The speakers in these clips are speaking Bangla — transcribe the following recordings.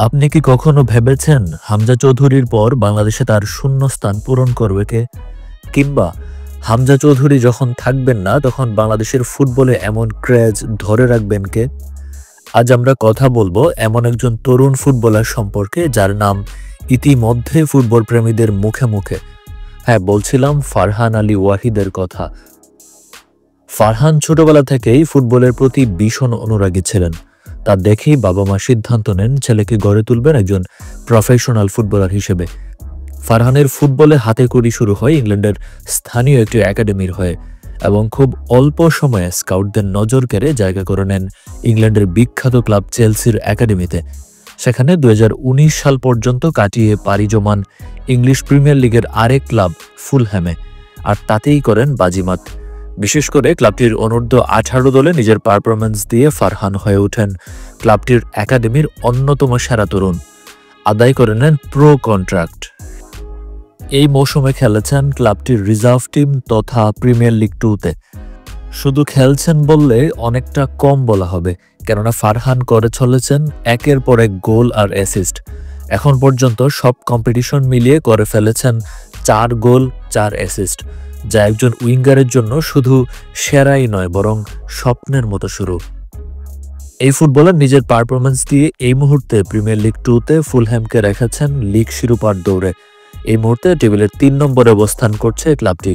আপনি কি কখনো ভেবেছেন হামজা চৌধুরীর পর বাংলাদেশে তার শূন্যস্থান পূরণ করবে কে? কিংবা হামজা চৌধুরী যখন থাকবেন না তখন বাংলাদেশের ফুটবলে এমন ক্রেজ ধরে রাখবেন কে? আজ আমরা কথা বলবো এমন একজন তরুণ ফুটবলার সম্পর্কে যার নাম ইতিমধ্যে ফুটবল প্রেমীদের মুখে মুখে। হ্যাঁ, বলছিলাম ফারহান আলী ওয়াহিদের কথা। ফারহান ছোটবেলা থেকেই ফুটবলের প্রতি ভীষণ অনুরাগী ছিলেন। তা দেখেই বাবা মা সিদ্ধান্ত নেন ছেলেকে গড়ে তুলবেন একজন প্রফেশনাল ফুটবলার হিসেবে। ফারহানের ফুটবলে হাতেখড়ি শুরু হয় ইংল্যান্ডের স্থানীয় একটি একাডেমির হয়ে এবং খুব অল্প সময়ে স্কাউটদের নজর কেড়ে জায়গা করে নেন ইংল্যান্ডের বিখ্যাত ক্লাব চেলসির একাডেমিতে। সেখানে 2019 সাল পর্যন্ত কাটিয়ে পাড়ি জমান ইংলিশ প্রিমিয়ার লিগের আরেক ক্লাব ফুলহ্যামে, আর তাতেই করেন বাজিমাত। বিশেষ করে ক্লাবটির অনূর্ধ্ব 18 দলে নিজের পারফরম্যান্স দিয়ে ফারহান হয়ে ওঠেন ক্লাবটির একাডেমির অন্যতম সেরা তরুণ। আদায় করে নেন প্রো কন্ট্রাক্ট। এই মৌসুমে খেলেছেন ক্লাবটির রিজার্ভ টিম তথা প্রিমিয়ার লিগ 2-তে। শুধু খেলছেন বললে অনেকটা কম বলা হবে, কেননা ফারহান করে চলেছেন একের পর এক গোল আর অ্যাসিস্ট। এখন পর্যন্ত সব কম্পিটিশন মিলিয়ে করে ফেলেছেন 4 গোল 4 অ্যাসিস্ট, যা একজন উইঙ্গারের জন্য শুধু সেরাই নয় বরং স্বপ্নের মতো শুরু। এই ফুটবলার নিজের পারফরম্যান্স দিয়ে এই মুহূর্তে প্রিমিয়ার লিগ 2-তে ফুলহ্যামকে রেখেছেন লিগ শিরোপার দৌড়ে। এই মুহূর্তে টেবিলের 3 নম্বরে অবস্থান করছে ক্লাবটি,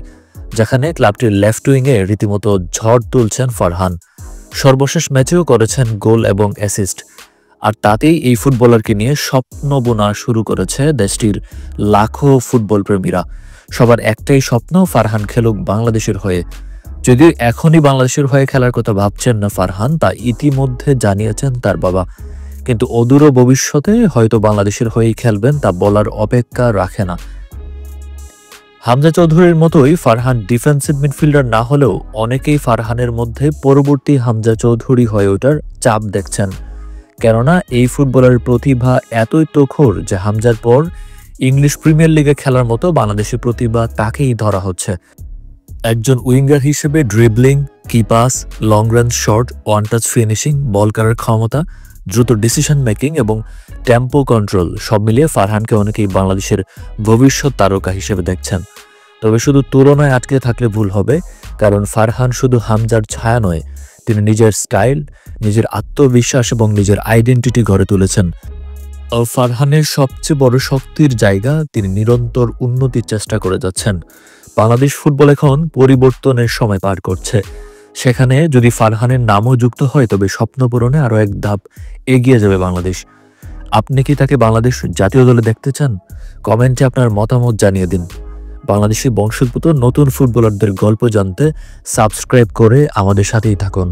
যেখানে ক্লাবটির লেফট উইংয়ে রীতিমতো ঝড় তুলছেন ফারহান। সর্বশেষ ম্যাচেও করেছেন গোল এবং অ্যাসিস্ট, আর তাতেই এই ফুটবলারকে নিয়ে স্বপ্ন বোনা শুরু করেছে দেশটির লাখো ফুটবল প্রেমীরা। সবার একটাই স্বপ্ন, ফারহান খেলুক বাংলাদেশের হয়ে। যদিও এখনই বাংলাদেশের হয়ে খেলার কথা ভাবছেন না ফারহান, তা ইতিমধ্যে জানিয়েছেন তার বাবা, কিন্তু অদূর ভবিষ্যতে হয়তো বাংলাদেশের হয়েই খেলবেন তা বলার অপেক্ষা রাখে না। হামজা চৌধুরীর মতোই ফারহান ডিফেন্সিভ মিডফিল্ডার না হলেও অনেকেই ফারহানের মধ্যে পরবর্তী হামজা চৌধুরী হয়ে ওঠার চাপ দেখছেন, কেননা এই ফুটবলারের প্রতিভা এতই তুখোড় যে হামজার পর ইংলিশ প্রিমিয়ার লিগে খেলার মতো বাংলাদেশের প্রতিভা তাকেই ধরা হচ্ছে। একজন উইঙ্গার হিসেবে ড্রিবলিং, কি pass, long range shot, one touch finishing, ball করার ক্ষমতা, দ্রুত ডিসিশন মেকিং এবং টেম্পো কন্ট্রোল সব মিলিয়ে ফারহানকে অনেকেই বাংলাদেশের ভবিষ্যৎ তারকা হিসেবে দেখছেন। তবে শুধু তুলনায় আটকে থাকলে ভুল হবে, কারণ ফারহান শুধু হামজার ছায়া নয়, তিনি নিজের স্টাইল, নিজের আত্মবিশ্বাস এবং নিজের আইডেন্টিটি গড়ে তুলেছেন। ফারহানের সবচেয়ে বড় শক্তির জায়গা, তিনি নিরন্তর উন্নতির চেষ্টা করে যাচ্ছেন। বাংলাদেশ ফুটবল এখন পরিবর্তনের সময় পার করছে, সেখানে যদি ফারহানের নামও যুক্ত হয় তবে স্বপ্ন পূরণে আরও এক ধাপ এগিয়ে যাবে বাংলাদেশ। আপনি কি তাকে বাংলাদেশ জাতীয় দলে দেখতে চান? কমেন্টে আপনার মতামত জানিয়ে দিন। বাংলাদেশি বংশোদ্ভূত নতুন ফুটবলারদের গল্প জানতে সাবস্ক্রাইব করে আমাদের সাথেই থাকুন।